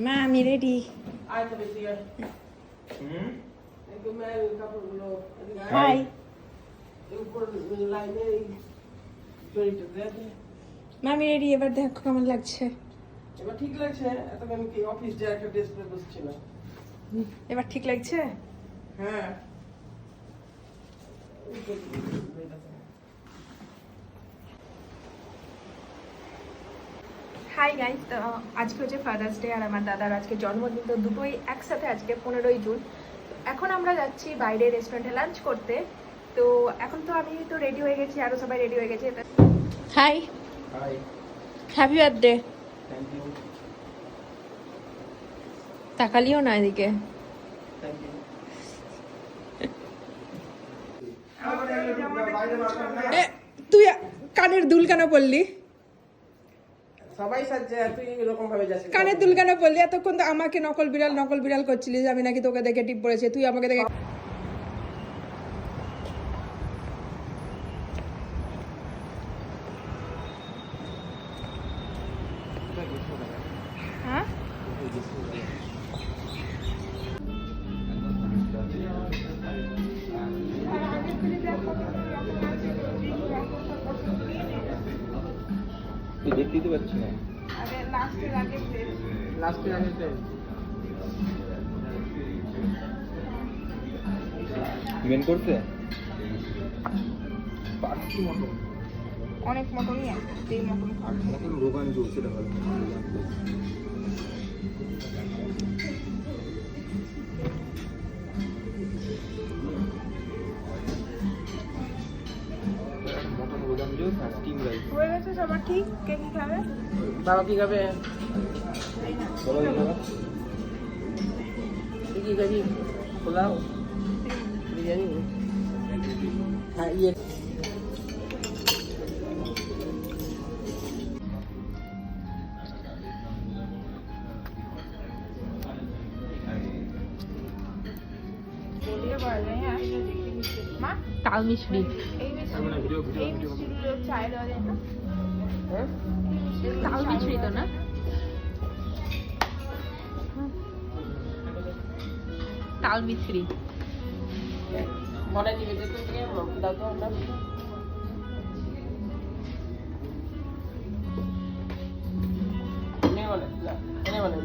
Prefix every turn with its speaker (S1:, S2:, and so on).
S1: মা আমি ready. High মা আমি রেডি, এবার দেখো কেমন লাগছে।
S2: এবার ঠিক লাগছে? এতক্ষণ কি অফিস যায় একটা ড্রেস পরে বসছিল?
S1: এবার ঠিক লাগছে?
S2: হ্যাঁ।
S1: হাই গাইস, তো আজকে হচ্ছে ফাদার্স ডে আর আমার দাদার আজকে জন্মদিন, তো দুটোই একসাথে আজকে 15ই জুন। এখন আমরা যাচ্ছি বাইরে রেস্টুরেন্টে লাঞ্চ করতে। তো এখন তো আমি তো রেডি হয়ে গেছি, আরও সবাই রেডি হয়ে গেছে। Hi
S2: hi,
S1: happy birthday.
S2: Thank you.
S1: তাকালিও না এদিকে।
S2: Thank you.
S1: তুই কানের দুল কেন পরলি?
S2: সবাই সাজছে, তুই এরকম ভাবে যাচ্ছিস?
S1: কানের দুল কেন পরলি? এতক্ষণ তো আমাকে নকল বিড়াল করছিলি যে আমি নাকি তোকে দেখে টিপ পড়েছে, তুই আমাকে দেখে। হ্যাঁ
S2: দেখতেই পাচ্ছি না। লাস্টের আগে মেন করতে পারছি মতো
S1: অনেক মটনই আছে, এই মটন খাওয়া
S2: এখন দোকান চলছে না। মটন দোকান জুস আর স্টিম রাইস
S1: হয়ে গেছে সবার ঠিক। কে কি খাবে?
S2: বাবা কি খাবে? বাবা কি খাবে? কি খাবি? পোলাও, বিরিয়ানি? হ্যাঁ ইয়ে
S1: মা তাল মিছরি, এই মিছরিগুলো চায় দেওয়া যায় না? তাল মিছরি তো না? তাল মিছরি
S2: মনে দিবে যে তুমি দাও তো আমরা নে বলে না, এনে বলে